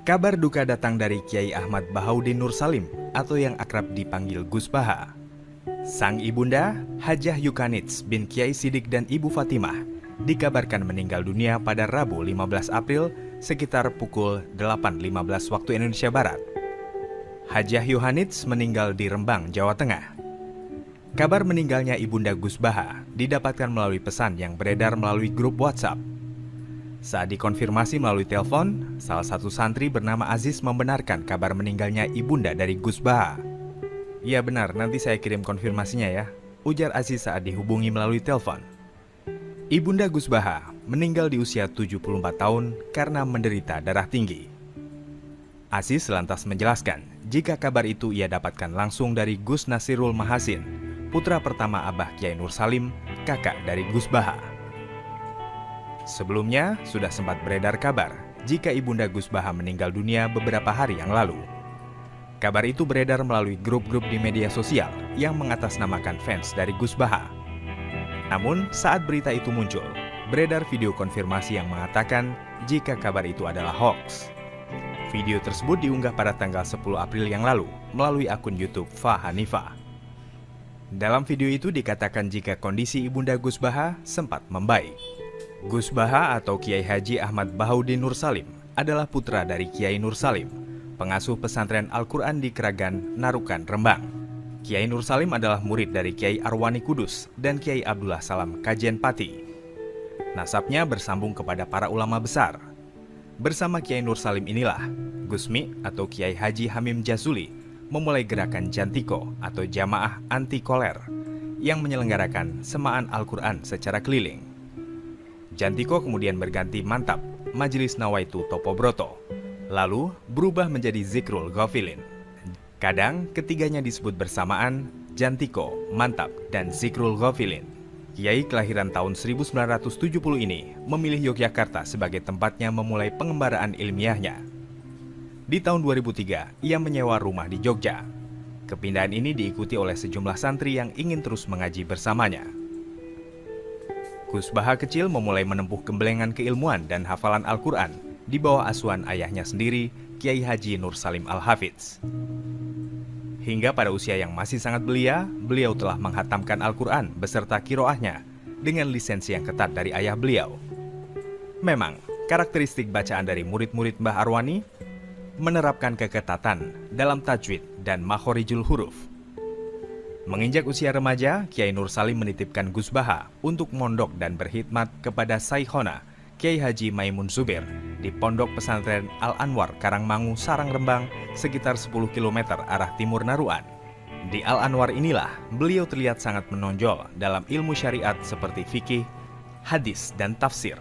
Kabar duka datang dari Kiai Ahmad Bahaudin Nursalim atau yang akrab dipanggil Gus Baha. Sang ibunda, Hajah Yukanits bin Kiai Sidik dan Ibu Fatimah, dikabarkan meninggal dunia pada Rabu 15 April sekitar pukul 8.15 waktu Indonesia Barat. Hajah Yuhanits meninggal di Rembang, Jawa Tengah. Kabar meninggalnya ibunda Gus Baha didapatkan melalui pesan yang beredar melalui grup WhatsApp. Saat dikonfirmasi melalui telepon, salah satu santri bernama Aziz membenarkan kabar meninggalnya ibunda dari Gus Baha. "Ya benar, nanti saya kirim konfirmasinya ya," ujar Aziz saat dihubungi melalui telepon. Ibunda Gus Baha meninggal di usia 74 tahun karena menderita darah tinggi. Aziz lantas menjelaskan jika kabar itu ia dapatkan langsung dari Gus Nasirul Mahasin, putra pertama Abah Kiai Nursalim, kakak dari Gus Baha. Sebelumnya, sudah sempat beredar kabar jika ibunda Gus Baha meninggal dunia beberapa hari yang lalu. Kabar itu beredar melalui grup-grup di media sosial yang mengatasnamakan fans dari Gus Baha. Namun, saat berita itu muncul, beredar video konfirmasi yang mengatakan jika kabar itu adalah hoax. Video tersebut diunggah pada tanggal 10 April yang lalu melalui akun YouTube Fa Hanifah. Dalam video itu dikatakan jika kondisi ibunda Gus Baha sempat membaik. Gus Baha atau Kiai Haji Ahmad Bahaudin Nursalim adalah putra dari Kiai Nursalim, pengasuh pesantren Al-Quran di Keragan, Narukan, Rembang. Kiai Nursalim adalah murid dari Kiai Arwani Kudus dan Kiai Abdullah Salam Kajen Pati. Nasabnya bersambung kepada para ulama besar. Bersama Kiai Nursalim inilah, Gusmi atau Kiai Haji Hamim Jazuli memulai gerakan Jantiko atau Jamaah Anti Koler yang menyelenggarakan semaan Al-Quran secara keliling. Jantiko kemudian berganti mantap Majelis Nawaitu Topo Broto, lalu berubah menjadi Zikrul Ghafilin. Kadang ketiganya disebut bersamaan Jantiko, Mantap, dan Zikrul Ghafilin. Kiai kelahiran tahun 1970 ini memilih Yogyakarta sebagai tempatnya memulai pengembaraan ilmiahnya. Di tahun 2003, ia menyewa rumah di Jogja. Kepindahan ini diikuti oleh sejumlah santri yang ingin terus mengaji bersamanya. Gus Baha kecil memulai menempuh gembelengan keilmuan dan hafalan Al-Quran di bawah asuhan ayahnya sendiri, Kiai Haji Nursalim Al-Hafidz. Hingga pada usia yang masih sangat belia, beliau telah menghatamkan Al-Quran beserta kiroahnya dengan lisensi yang ketat dari ayah beliau. Memang, karakteristik bacaan dari murid-murid Mbah Arwani menerapkan keketatan dalam tajwid dan makhorijul huruf. Menginjak usia remaja, Kiai Nursalim menitipkan Gus Baha untuk mondok dan berkhidmat kepada Saikhona, Kiai Haji Maimun Zubair, di Pondok Pesantren Al-Anwar, Karangmangu, Sarang, Rembang, sekitar 10 km arah timur Naruan. Di Al-Anwar inilah, beliau terlihat sangat menonjol dalam ilmu syariat seperti fikih, hadis, dan tafsir.